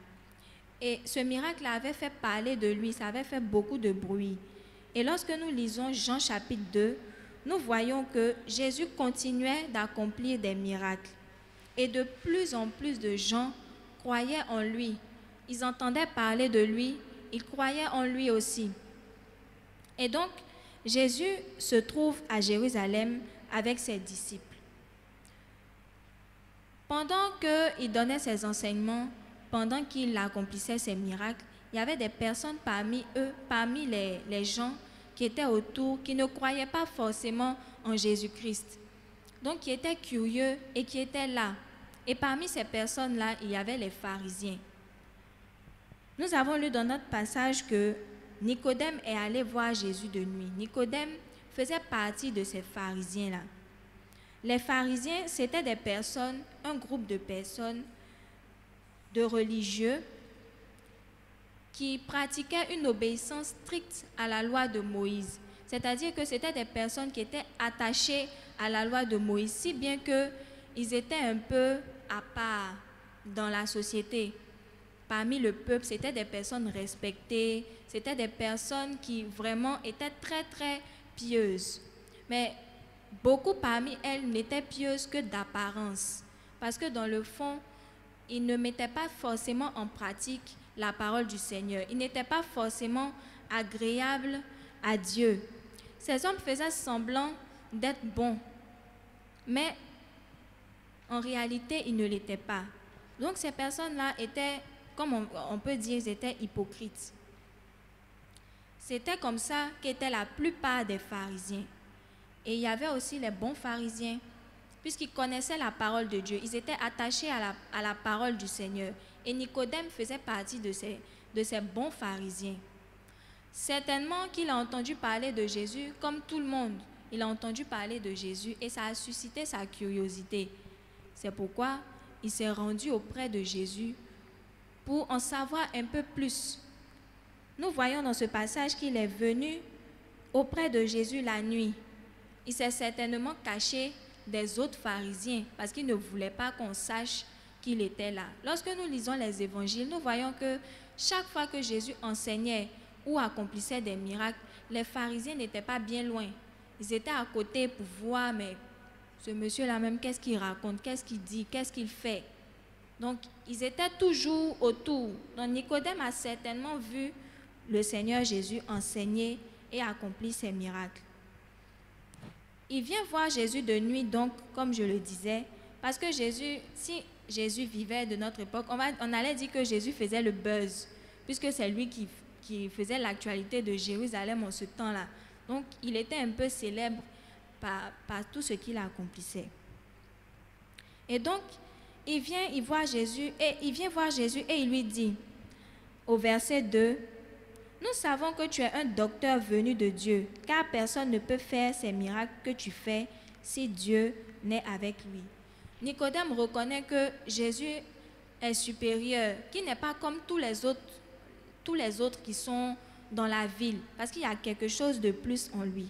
Et ce miracle avait fait parler de lui, ça avait fait beaucoup de bruit. Et lorsque nous lisons Jean chapitre 2, nous voyons que Jésus continuait d'accomplir des miracles. Et de plus en plus de gens croyaient en lui. Ils entendaient parler de lui, ils croyaient en lui aussi. Et donc, Jésus se trouve à Jérusalem avec ses disciples. Pendant qu'il donnait ses enseignements, pendant qu'il accomplissait ses miracles, il y avait des personnes parmi eux, parmi les gens qui étaient autour, qui ne croyaient pas forcément en Jésus-Christ. Donc, qui étaient curieux et qui étaient là. Et parmi ces personnes-là, il y avait les pharisiens. Nous avons lu dans notre passage que Nicodème est allé voir Jésus de nuit. Nicodème faisait partie de ces pharisiens-là. Les pharisiens, c'était des personnes, un groupe de personnes, de religieux, qui pratiquaient une obéissance stricte à la loi de Moïse. C'est-à-dire que c'était des personnes qui étaient attachées à la loi de Moïse, si bien qu'ils étaient un peu à part dans la société. Parmi le peuple, c'était des personnes respectées, c'était des personnes qui vraiment étaient très, très pieuses. Mais beaucoup parmi elles n'étaient pieuses que d'apparence, parce que dans le fond, ils ne mettaient pas forcément en pratique la parole du Seigneur. Ils n'étaient pas forcément agréables à Dieu. Ces hommes faisaient semblant d'être bons, mais en réalité, ils ne l'étaient pas. Donc ces personnes-là étaient, comme on peut dire, ils étaient hypocrites. C'était comme ça qu'étaient la plupart des pharisiens. Et il y avait aussi les bons pharisiens, puisqu'ils connaissaient la parole de Dieu. Ils étaient attachés à la parole du Seigneur. Et Nicodème faisait partie de ces bons pharisiens. Certainement qu'il a entendu parler de Jésus, comme tout le monde. Il a entendu parler de Jésus et ça a suscité sa curiosité. C'est pourquoi il s'est rendu auprès de Jésus pour en savoir un peu plus. Nous voyons dans ce passage qu'il est venu auprès de Jésus la nuit. Il s'est certainement caché des autres pharisiens parce qu'il ne voulait pas qu'on sache qu'il était là. Lorsque nous lisons les évangiles, nous voyons que chaque fois que Jésus enseignait ou accomplissait des miracles, les pharisiens n'étaient pas bien loin. Ils étaient à côté pour voir, mais ce monsieur-là même, qu'est-ce qu'il raconte, qu'est-ce qu'il dit, qu'est-ce qu'il fait? Donc, ils étaient toujours autour. Donc, Nicodème a certainement vu le Seigneur Jésus enseigner et accomplir ses miracles. Il vient voir Jésus de nuit, donc, comme je le disais, parce que Jésus, si Jésus vivait de notre époque, on allait dire que Jésus faisait le buzz, puisque c'est lui qui faisait l'actualité de Jérusalem en ce temps-là. Donc, il était un peu célèbre par tout ce qu'il accomplissait. Et donc, il vient voir Jésus et il lui dit, au verset 2, « Nous savons que tu es un docteur venu de Dieu, car personne ne peut faire ces miracles que tu fais si Dieu n'est avec lui. » Nicodème reconnaît que Jésus est supérieur, qu'il n'est pas comme tous les autres qui sont dans la ville, parce qu'il y a quelque chose de plus en lui.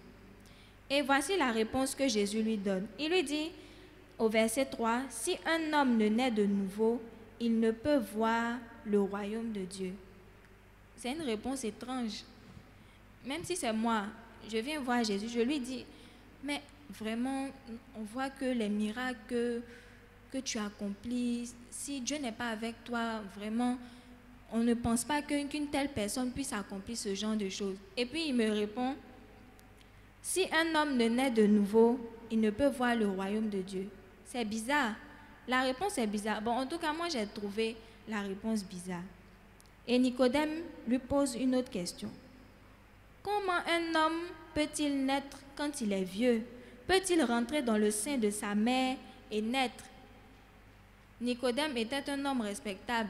Et voici la réponse que Jésus lui donne. Il lui dit au verset 3, « Si un homme ne naît de nouveau, il ne peut voir le royaume de Dieu. » C'est une réponse étrange. Même si c'est moi, je viens voir Jésus, je lui dis, « Mais vraiment, on voit que les miracles que tu accomplis, si Dieu n'est pas avec toi, vraiment, on ne pense pas qu'une telle personne puisse accomplir ce genre de choses. » Et puis il me répond, « Si un homme ne naît de nouveau, il ne peut voir le royaume de Dieu. » C'est bizarre. La réponse est bizarre. Bon, en tout cas, moi, j'ai trouvé la réponse bizarre. Et Nicodème lui pose une autre question. « Comment un homme peut-il naître quand il est vieux? Peut-il rentrer dans le sein de sa mère et naître? » Nicodème était un homme respectable.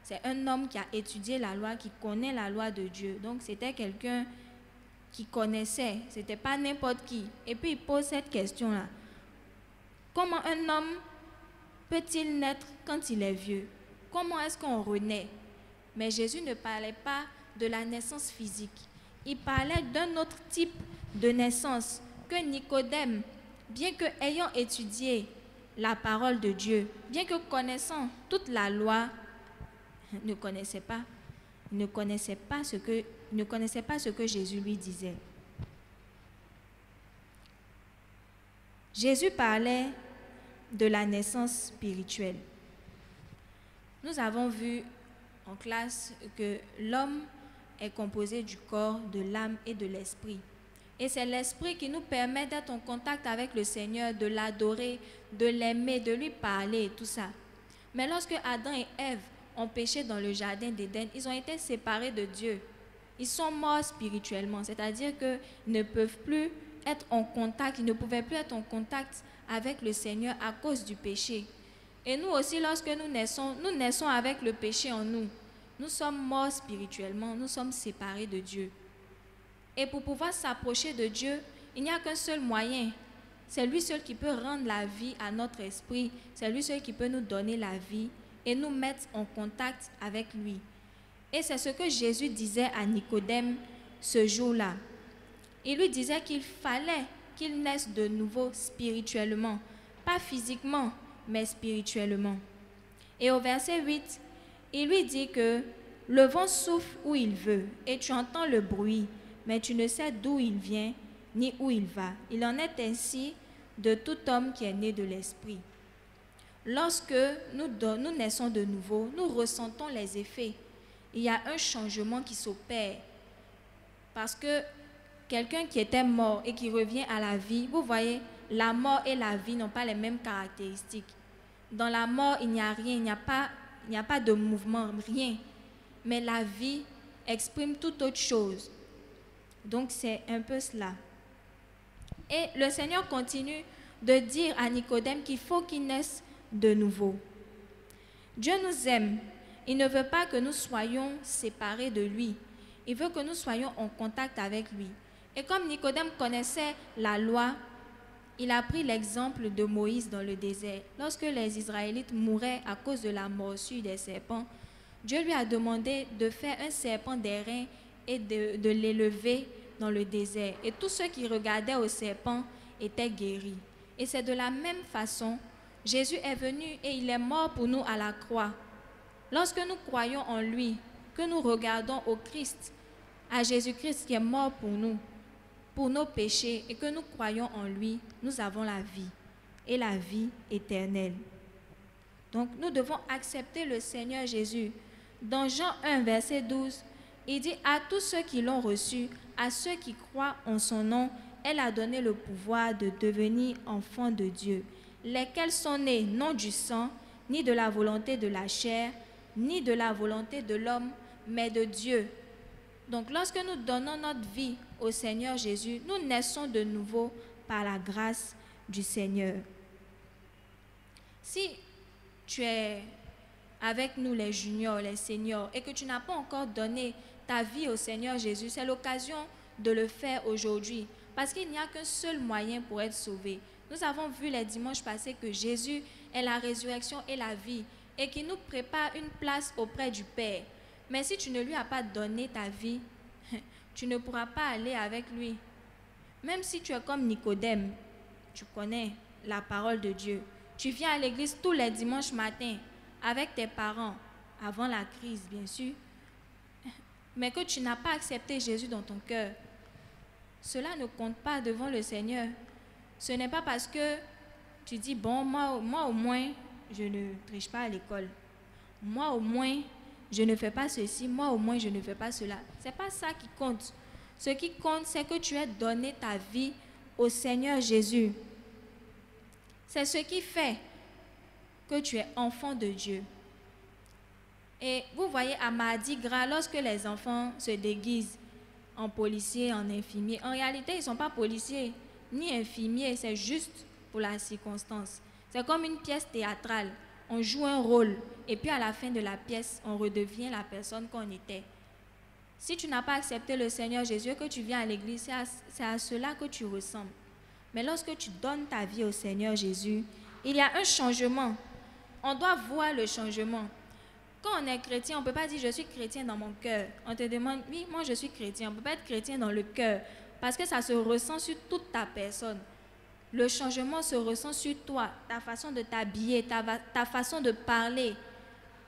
C'est un homme qui a étudié la loi, qui connaît la loi de Dieu. Donc, c'était quelqu'un qui connaissait. Ce n'était pas n'importe qui. Et puis, il pose cette question-là. Comment un homme peut-il naître quand il est vieux? Comment est-ce qu'on renaît? Mais Jésus ne parlait pas de la naissance physique. Il parlait d'un autre type de naissance que Nicodème, bien que ayant étudié la parole de Dieu, bien que connaissant toute la loi, ne connaissait pas ce que Jésus lui disait. Jésus parlait de la naissance spirituelle. Nous avons vu en classe que l'homme est composé du corps, de l'âme et de l'esprit. Et c'est l'esprit qui nous permet d'être en contact avec le Seigneur, de l'adorer, de l'aimer, de lui parler et tout ça. Mais lorsque Adam et Ève ont péché dans le jardin d'Éden, ils ont été séparés de Dieu. Ils sont morts spirituellement, c'est-à-dire qu'ils ne peuvent plus être en contact, ils ne pouvaient plus être en contact avec le Seigneur à cause du péché. Et nous aussi, lorsque nous naissons avec le péché en nous. Nous sommes morts spirituellement, nous sommes séparés de Dieu. Et pour pouvoir s'approcher de Dieu, il n'y a qu'un seul moyen. C'est lui seul qui peut rendre la vie à notre esprit. C'est lui seul qui peut nous donner la vie et nous mettre en contact avec lui. Et c'est ce que Jésus disait à Nicodème ce jour-là. Il lui disait qu'il fallait qu'il naisse de nouveau spirituellement, pas physiquement, mais spirituellement. Et au verset 8, il lui dit que le vent souffle où il veut et tu entends le bruit, mais tu ne sais d'où il vient ni où il va. Il en est ainsi de tout homme qui est né de l'esprit. Lorsque nous naissons de nouveau, nous ressentons les effets. Il y a un changement qui s'opère. Parce que quelqu'un qui était mort et qui revient à la vie, vous voyez, la mort et la vie n'ont pas les mêmes caractéristiques. Dans la mort, il n'y a rien, il n'y a pas de mouvement, rien. Mais la vie exprime toute autre chose. Donc c'est un peu cela. Et le Seigneur continue de dire à Nicodème qu'il faut qu'il naisse de nouveau. Dieu nous aime. Il ne veut pas que nous soyons séparés de lui. Il veut que nous soyons en contact avec lui. Et comme Nicodème connaissait la loi, il a pris l'exemple de Moïse dans le désert. Lorsque les Israélites mouraient à cause de la morsure des serpents, Dieu lui a demandé de faire un serpent d'airain et de l'élever dans le désert. Et tous ceux qui regardaient au serpent étaient guéris. Et c'est de la même façon, Jésus est venu et il est mort pour nous à la croix. Lorsque nous croyons en lui, que nous regardons au Christ, à Jésus-Christ qui est mort pour nous, pour nos péchés, et que nous croyons en lui, nous avons la vie, et la vie éternelle. Donc nous devons accepter le Seigneur Jésus. Dans Jean 1, verset 12, il dit « À tous ceux qui l'ont reçu, à ceux qui croient en son nom, elle a donné le pouvoir de devenir enfants de Dieu, lesquels sont nés non du sang, ni de la volonté de la chair, ni de la volonté de l'homme, mais de Dieu. » Donc lorsque nous donnons notre vie au Seigneur Jésus, nous naissons de nouveau par la grâce du Seigneur. Si tu es avec nous les juniors, les seniors, et que tu n'as pas encore donné ta vie au Seigneur Jésus, c'est l'occasion de le faire aujourd'hui. Parce qu'il n'y a qu'un seul moyen pour être sauvé. Nous avons vu les dimanches passés que Jésus est la résurrection et la vie, et qu'il nous prépare une place auprès du Père. Mais si tu ne lui as pas donné ta vie, tu ne pourras pas aller avec lui. Même si tu es comme Nicodème, tu connais la parole de Dieu. Tu viens à l'église tous les dimanches matins avec tes parents, avant la crise bien sûr, mais que tu n'as pas accepté Jésus dans ton cœur. Cela ne compte pas devant le Seigneur. Ce n'est pas parce que tu dis, bon, moi au moins, je ne triche pas à l'école. Moi au moins, je ne fais pas ceci. Moi au moins, je ne fais pas cela. Ce n'est pas ça qui compte. Ce qui compte, c'est que tu aies donné ta vie au Seigneur Jésus. C'est ce qui fait que tu es enfant de Dieu. Et vous voyez, à Mardi Gras, lorsque les enfants se déguisent en policiers, en infirmiers, en réalité, ils ne sont pas policiers ni infirmiers, c'est juste pour la circonstance. C'est comme une pièce théâtrale. On joue un rôle et puis à la fin de la pièce, on redevient la personne qu'on était. Si tu n'as pas accepté le Seigneur Jésus et que tu viens à l'église, c'est à cela que tu ressembles. Mais lorsque tu donnes ta vie au Seigneur Jésus, il y a un changement. On doit voir le changement. Quand on est chrétien, on ne peut pas dire « je suis chrétien dans mon cœur ». On te demande « oui, moi je suis chrétien ». On ne peut pas être chrétien dans le cœur parce que ça se ressent sur toute ta personne. Le changement se ressent sur toi, ta façon de t'habiller, ta façon de parler.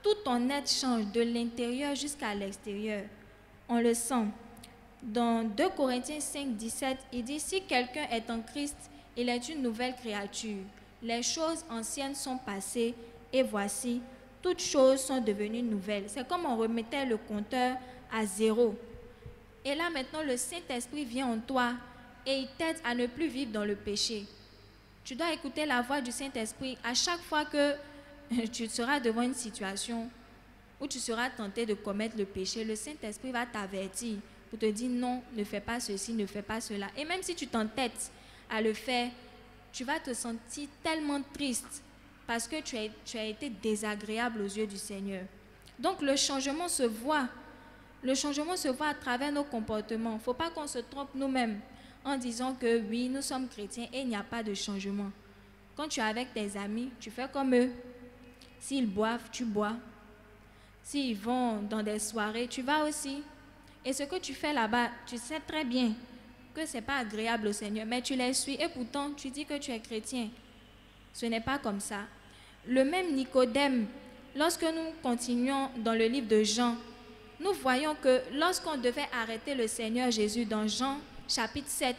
Tout ton être change de l'intérieur jusqu'à l'extérieur. On le sent. Dans 2 Corinthiens 5, 17, il dit « si quelqu'un est en Christ, il est une nouvelle créature. Les choses anciennes sont passées et voici, toutes choses sont devenues nouvelles. » C'est comme on remettait le compteur à 0. Et là maintenant, le Saint-Esprit vient en toi et il t'aide à ne plus vivre dans le péché. Tu dois écouter la voix du Saint-Esprit à chaque fois que tu seras devant une situation où tu seras tenté de commettre le péché. Le Saint-Esprit va t'avertir pour te dire non, ne fais pas ceci, ne fais pas cela. Et même si tu t'entêtes à le faire, tu vas te sentir tellement triste parce que tu as été désagréable aux yeux du Seigneur. Donc le changement se voit. Le changement se voit à travers nos comportements. Il ne faut pas qu'on se trompe nous-mêmes en disant que oui, nous sommes chrétiens et il n'y a pas de changement. Quand tu es avec tes amis, tu fais comme eux. S'ils boivent, tu bois. S'ils vont dans des soirées, tu vas aussi. Et ce que tu fais là-bas, tu sais très bien que ce n'est pas agréable au Seigneur, mais tu les suis et pourtant tu dis que tu es chrétien. Ce n'est pas comme ça. Le même Nicodème, lorsque nous continuons dans le livre de Jean, nous voyons que lorsqu'on devait arrêter le Seigneur Jésus dans Jean chapitre 7,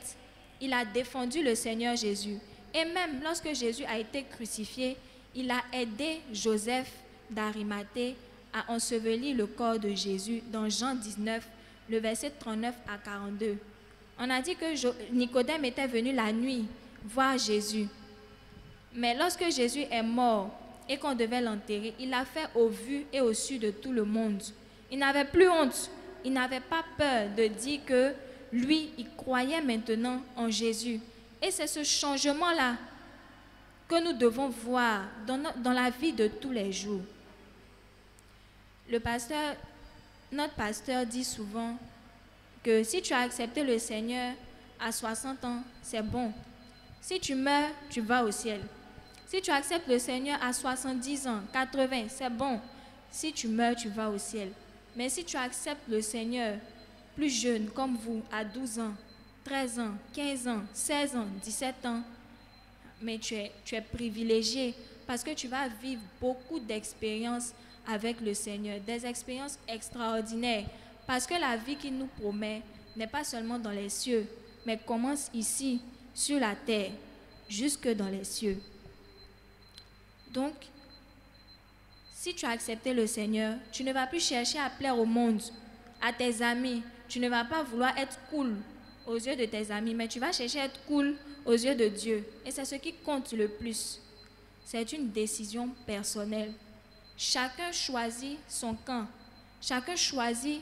il a défendu le Seigneur Jésus. Et même lorsque Jésus a été crucifié, il a aidé Joseph d'Arimathée à ensevelir le corps de Jésus dans Jean 19, le verset 39 à 42. On a dit que Nicodème était venu la nuit voir Jésus. Mais lorsque Jésus est mort et qu'on devait l'enterrer, il l'a fait au vu et au su de tout le monde. Il n'avait plus honte, il n'avait pas peur de dire que lui, il croyait maintenant en Jésus. Et c'est ce changement-là que nous devons voir dans la vie de tous les jours. Notre pasteur dit souvent que si tu as accepté le Seigneur à 60 ans, c'est bon. Si tu meurs, tu vas au ciel. Si tu acceptes le Seigneur à 70 ans, 80, c'est bon. Si tu meurs, tu vas au ciel. Mais si tu acceptes le Seigneur plus jeune, comme vous, à 12 ans, 13 ans, 15 ans, 16 ans, 17 ans, mais tu es privilégié parce que tu vas vivre beaucoup d'expériences avec le Seigneur, des expériences extraordinaires. Parce que la vie qu'il nous promet n'est pas seulement dans les cieux, mais commence ici, sur la terre, jusque dans les cieux. Donc, si tu as accepté le Seigneur, tu ne vas plus chercher à plaire au monde, à tes amis. Tu ne vas pas vouloir être cool aux yeux de tes amis, mais tu vas chercher à être cool aux yeux de Dieu. Et c'est ce qui compte le plus. C'est une décision personnelle. Chacun choisit son camp. Chacun choisit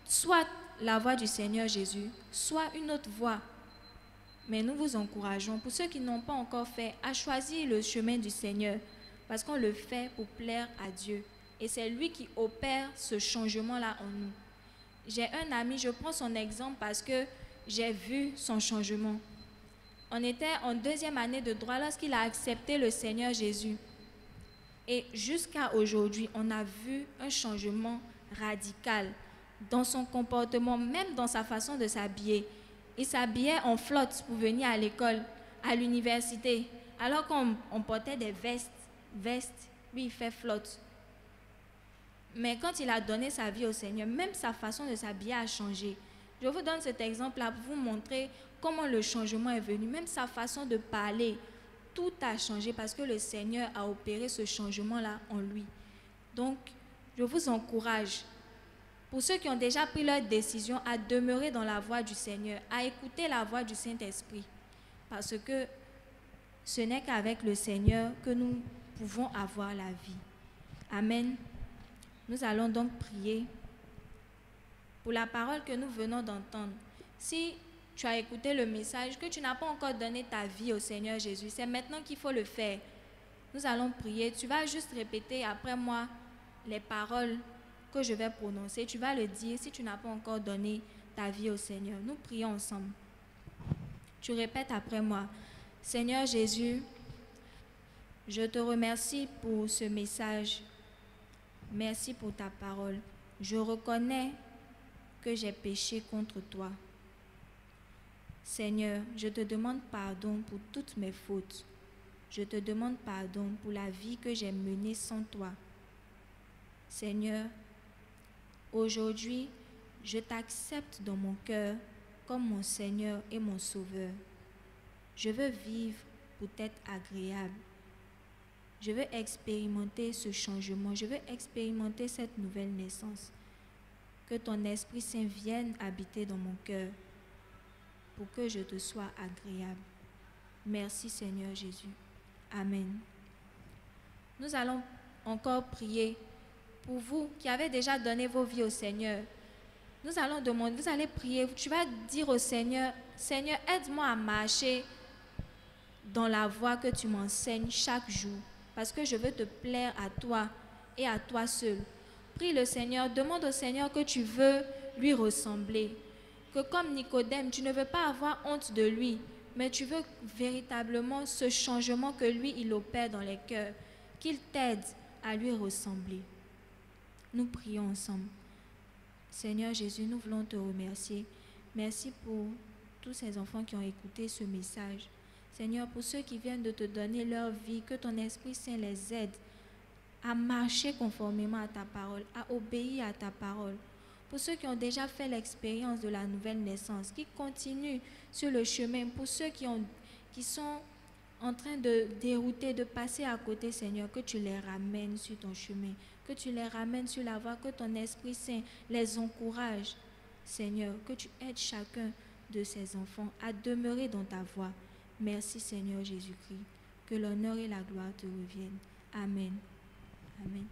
soit la voie du Seigneur Jésus, soit une autre voie. Mais nous vous encourageons, pour ceux qui n'ont pas encore fait, à choisir le chemin du Seigneur. parce qu'on le fait pour plaire à Dieu. Et c'est lui qui opère ce changement-là en nous. J'ai un ami, je prends son exemple parce que j'ai vu son changement. On était en 2e année de droit lorsqu'il a accepté le Seigneur Jésus. Et jusqu'à aujourd'hui, on a vu un changement radical dans son comportement, même dans sa façon de s'habiller. Il s'habillait en flotte pour venir à l'école, à l'université, alors qu'on portait des vestes, lui il fait flotte. Mais quand il a donné sa vie au Seigneur, même sa façon de s'habiller a changé. Je vous donne cet exemple-là pour vous montrer comment le changement est venu. Même sa façon de parler, tout a changé parce que le Seigneur a opéré ce changement-là en lui. Donc, je vous encourage, pour ceux qui ont déjà pris leur décision, à demeurer dans la voie du Seigneur, à écouter la voix du Saint-Esprit. Parce que ce n'est qu'avec le Seigneur que nous pouvons avoir la vie. Amen. Nous allons donc prier pour la parole que nous venons d'entendre. Si tu as écouté le message, que tu n'as pas encore donné ta vie au Seigneur Jésus, c'est maintenant qu'il faut le faire. Nous allons prier. Tu vas juste répéter après moi les paroles que je vais prononcer. Tu vas le dire si tu n'as pas encore donné ta vie au Seigneur. Nous prions ensemble. Tu répètes après moi. Seigneur Jésus, je te remercie pour ce message. Merci pour ta parole. Je reconnais que j'ai péché contre toi. Seigneur, je te demande pardon pour toutes mes fautes. Je te demande pardon pour la vie que j'ai menée sans toi. Seigneur, aujourd'hui, je t'accepte dans mon cœur comme mon Seigneur et mon Sauveur. Je veux vivre pour t'être agréable. Je veux expérimenter ce changement. Je veux expérimenter cette nouvelle naissance. Que ton Esprit Saint vienne habiter dans mon cœur pour que je te sois agréable. Merci Seigneur Jésus. Amen. Nous allons encore prier pour vous qui avez déjà donné vos vies au Seigneur. Nous allons demander, vous allez prier, tu vas dire au Seigneur, Seigneur, aide-moi à marcher dans la voie que tu m'enseignes chaque jour, parce que je veux te plaire à toi et à toi seul. Prie le Seigneur, demande au Seigneur que tu veux lui ressembler, que comme Nicodème, tu ne veux pas avoir honte de lui, mais tu veux véritablement ce changement que lui, il opère dans les cœurs, qu'il t'aide à lui ressembler. Nous prions ensemble. Seigneur Jésus, nous voulons te remercier. Merci pour tous ces enfants qui ont écouté ce message. Seigneur, pour ceux qui viennent de te donner leur vie, que ton Esprit Saint les aide à marcher conformément à ta parole, à obéir à ta parole. Pour ceux qui ont déjà fait l'expérience de la nouvelle naissance, qui continuent sur le chemin, pour ceux qui sont en train de dérouter, de passer à côté, Seigneur, que tu les ramènes sur ton chemin, que tu les ramènes sur la voie, que ton Esprit Saint les encourage. Seigneur, que tu aides chacun de ces enfants à demeurer dans ta voie. Merci Seigneur Jésus-Christ. Que l'honneur et la gloire te reviennent. Amen. Amen.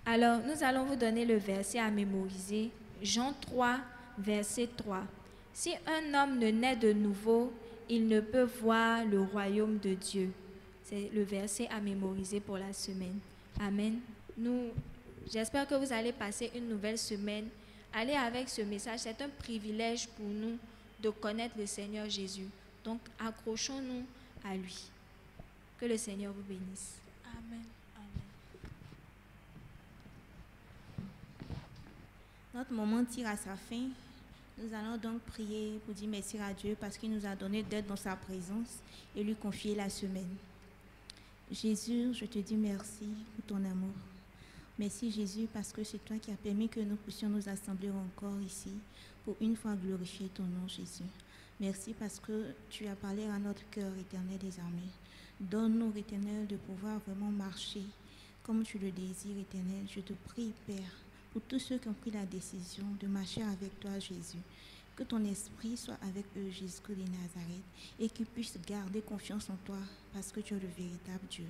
Alors, nous allons vous donner le verset à mémoriser. Jean 3, verset 3. Si un homme ne naît de nouveau, il ne peut voir le royaume de Dieu. C'est le verset à mémoriser pour la semaine. Amen. J'espère que vous allez passer une nouvelle semaine. Allez avec ce message. C'est un privilège pour nous de connaître le Seigneur Jésus. Donc, accrochons-nous à lui. Que le Seigneur vous bénisse. Amen. Notre moment tire à sa fin. Nous allons donc prier pour dire merci à Dieu parce qu'il nous a donné d'être dans sa présence et lui confier la semaine. Jésus, je te dis merci pour ton amour. Merci Jésus parce que c'est toi qui as permis que nous puissions nous assembler encore ici pour une fois glorifier ton nom Jésus. Merci parce que tu as parlé à notre cœur éternel des armées. Donne-nous éternel de pouvoir vraiment marcher comme tu le désires éternel. Je te prie Père pour tous ceux qui ont pris la décision de marcher avec toi, Jésus. Que ton esprit soit avec eux jusqu'au de Nazareth et qu'ils puissent garder confiance en toi parce que tu es le véritable Dieu.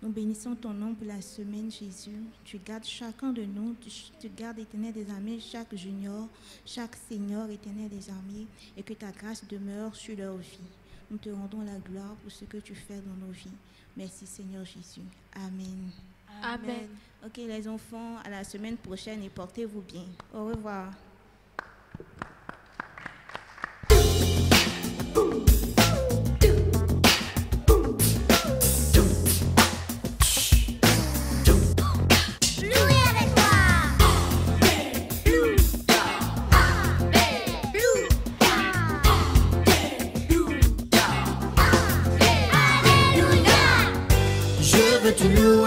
Nous bénissons ton nom pour la semaine, Jésus. Tu gardes chacun de nous, tu gardes éternel des armées, chaque junior, chaque senior éternel des armées et que ta grâce demeure sur leur vie. Nous te rendons la gloire pour ce que tu fais dans nos vies. Merci Seigneur Jésus. Amen. Amen. Ok les enfants, à la semaine prochaine et portez-vous bien. Au revoir. To louer